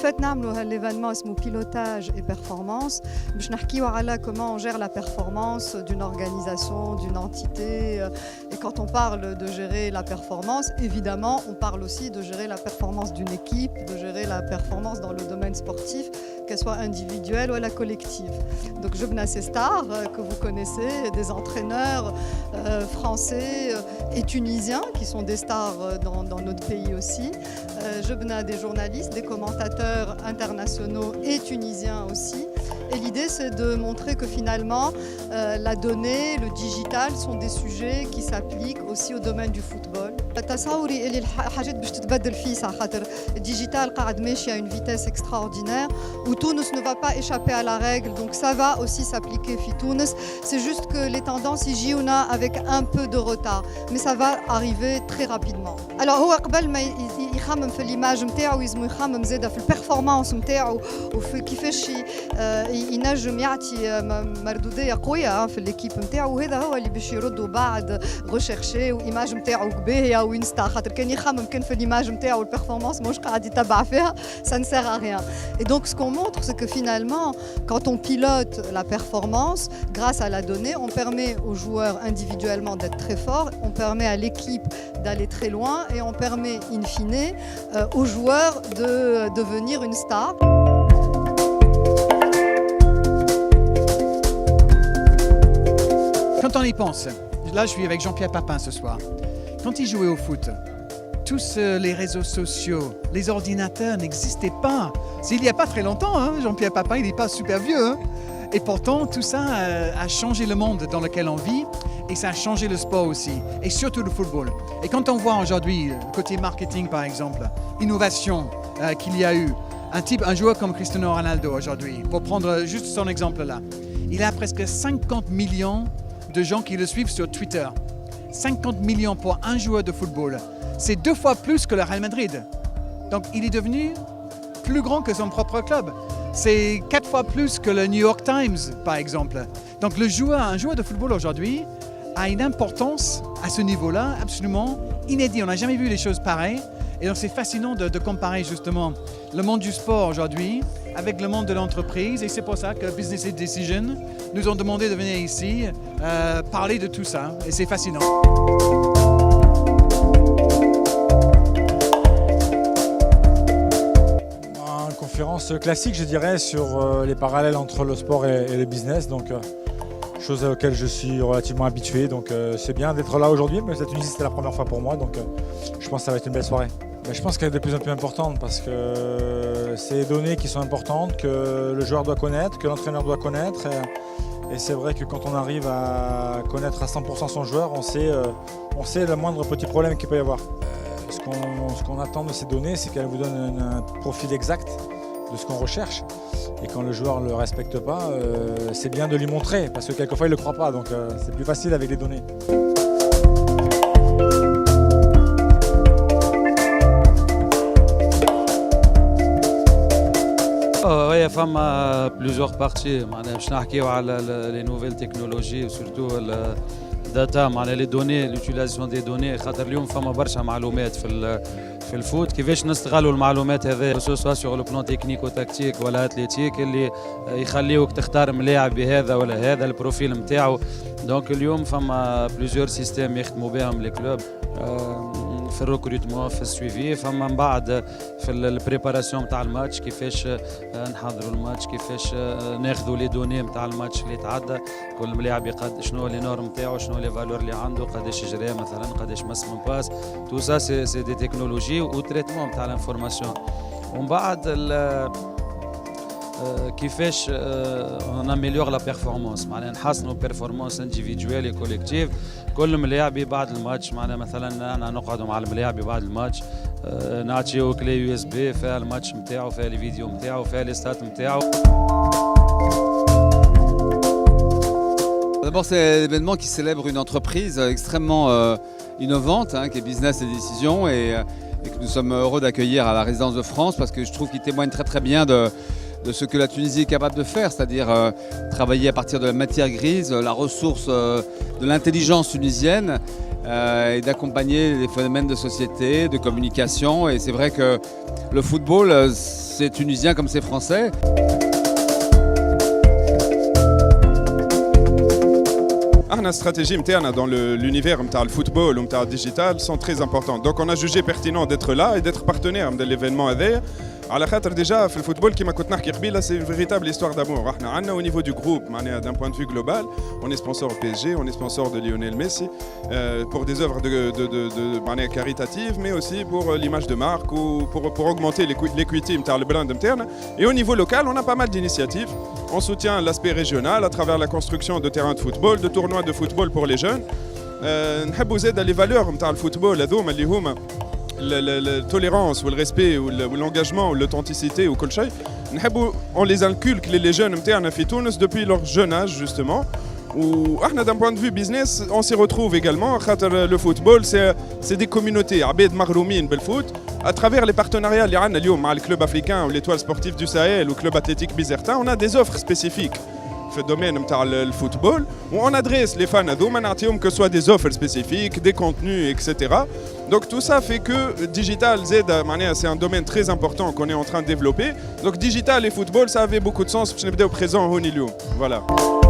fait, nous avons l'événement pilotage et performance. Je vais comment on gère la performance d'une organisation, d'une entité. Et quand on parle de gérer la performance, évidemment, on parle aussi de gérer la performance d'une équipe, de gérer la performance dans le domaine sportif, qu'elle soit individuelle ou collective. Donc, je venais ces stars que vous connaissez, des entraîneurs français et tunisiens qui sont des stars dans notre pays aussi. Je venais des journalistes, des commentateurs internationaux et tunisiens aussi. Et l'idée, c'est de montrer que finalement, la donnée, le digital sont des sujets qui s'appliquent aussi au domaine du football. تصوري اللي الحاجات باش تتبدل فيه ساعة خاطر الديجيتال قاعد ماشي à une vitesse extraordinaire où Tunis ne va pas échapper à la règle, donc ça va aussi s'appliquer في Tunis. C'est juste que les tendances يجيونا avec un peu de retard, mais ça va arriver très rapidement. Alors هو قبل ما يخمم في l'image نتاعو يلزم يخمم زاده في البرفورمانس نتاعو وفي كيفاش ينجم يعطي مردودية قوية في الإيكيب نتاعو، وهذا هو اللي باش يردوا بعد ريشيرشي وإيماج نتاعو باهية وينستا، خاطر كان يخمم كان في l'image نتاعو البرفورمانس ماهوش قاعد يتبع فيها، ça ne sert à rien. Et donc ce qu'on montre, c'est que finalement, quand on pilote la performance, grâce à la donnée, on permet aux joueurs individuellement d'être très forts, on permet à l'équipe d'aller très loin et on permet in fine aux joueurs de devenir une star. Quand on y pense, là je suis avec Jean-Pierre Papin ce soir, quand il jouait au foot, tous les réseaux sociaux, les ordinateurs n'existaient pas. C'est il n'y a pas très longtemps, hein, Jean-Pierre Papin, il n'est pas super vieux. Hein. Et pourtant, tout ça a changé le monde dans lequel on vit et ça a changé le sport aussi, et surtout le football. Et quand on voit aujourd'hui, côté marketing par exemple, innovation qu'il y a eu, un joueur comme Cristiano Ronaldo aujourd'hui, pour prendre juste son exemple là, il a presque 50 millions de gens qui le suivent sur Twitter. 50 millions pour un joueur de football. C'est 2 fois plus que le Real Madrid. Donc il est devenu plus grand que son propre club. C'est 4 fois plus que le New York Times, par exemple. Donc un joueur de football aujourd'hui a une importance à ce niveau-là absolument inédite. On n'a jamais vu les choses pareilles. Et donc c'est fascinant de comparer justement le monde du sport aujourd'hui avec le monde de l'entreprise. Et c'est pour ça que Business Decision nous ont demandé de venir ici parler de tout ça. Et c'est fascinant. Conférence classique, je dirais, sur les parallèles entre le sport et le business, donc chose auxquelles je suis relativement habitué, donc c'est bien d'être là aujourd'hui, mais cette Tunisie c'était la première fois pour moi, donc je pense que ça va être une belle soirée. Mais je pense qu'elle est de plus en plus importante parce que c'est des données qui sont importantes, que le joueur doit connaître, que l'entraîneur doit connaître, et c'est vrai que quand on arrive à connaître à 100% son joueur, on sait le moindre petit problème qu'il peut y avoir. Ce qu'on attend de ces données, c'est qu'elles vous donnent un profil exact de ce qu'on recherche. Et quand le joueur ne le respecte pas, c'est bien de lui montrer, parce que quelquefois il ne le croit pas, donc c'est plus facile avec les données. Oui, il y a plusieurs parties. Je parle des nouvelles technologies, surtout data معناها لي دوني لوتيليزاسيون دي دوني خاطر اليوم فما برشا معلومات في الفوت كيفاش نستغلوا المعلومات هذه سواء سور لو بلان تكنيك وتكتيك ولا اتليتيك اللي يخليوك تختار ملاعب بهذا ولا هذا البروفيل نتاعو دونك اليوم فما بليزيور سيستيم يخدموا بهم لي كلوب في الريكروتمون في السويفي فما من بعد في البريباراسيون نتاع الماتش كيفاش نحضروا الماتش كيفاش ناخذوا لي دوني نتاع الماتش اللي تعدى كل ملاعب شنو لي نورم نتاعو شنو لي فالور اللي عنده قداش جرى مثلا قداش مس من باس تو سا سي دي تكنولوجي و تريتمون نتاع الانفورماسيون ومن بعد كيفاش ناميليور لا بيرفورمانس معناها نحسنوا بيرفورمانس انديفيدوال كوليكتيف كل ملاعبي بعد الماتش معناها مثلا انا نقعدوا مع الملاعبي بعد الماتش نعطيو كلي يو اس بي فيها الماتش نتاعو فيها لي فيديو نتاعو فيها لي ستات نتاعو. D'abord, c'est l'événement qui célèbre une entreprise extrêmement innovante, qui est Business et Décision, et que nous sommes heureux d'accueillir à la résidence de France parce que je trouve qu'il témoigne très très bien de ce que la Tunisie est capable de faire, c'est-à-dire travailler à partir de la matière grise, la ressource de l'intelligence tunisienne et d'accompagner les phénomènes de société, de communication. Et c'est vrai que le football, c'est tunisien comme c'est français. La stratégie dans l'univers du football ou du digital sont très importantes. Donc on a jugé pertinent d'être là et d'être partenaire de l'événement. على خاطر déjà في الفوتبول كما كنت نحكي قبيله c'est une véritable histoire d'amour. احنا عندنا au niveau du groupe d'un point de vue global, on est sponsor au PSG, on est sponsor de Lionel Messi pour des œuvres de caritatives, mais aussi pour l'image de marque ou pour augmenter l'equity نتاع le brand نتاعنا. Et au niveau local, on a pas mal d'initiatives. On soutient l'aspect régional à travers la construction de terrains de football, de tournois de football pour les jeunes. نحبوا زاد les valeurs نتاع الفوتبول هذوما اللي هما la tolérance ou le respect ou l'engagement ou l'authenticité ou كل شيء نحبوا on les inculque les jeunes نتاعنا في تونس depuis leur jeune âge justement. Ou d'un point de vue business, on s'y retrouve également. Le football, c'est des communautés عباد مغرومين بالfoot à travers les partenariats اللي عندنا اليوم مع le club africain ou l'étoile sportive du Sahel ou club athlétique Bizerta. On a des offres spécifiques في الدومين نتاع الفوتبول وon adresse les fans هذوما نعطيهم que soit des offres spécifiques, des contenus, etc. Donc tout ça fait que digital c'est un domaine très important qu'on est en train de développer. Donc digital et football, ça avait beaucoup de sens باش نبداو présent هوني اليوم. Voilà.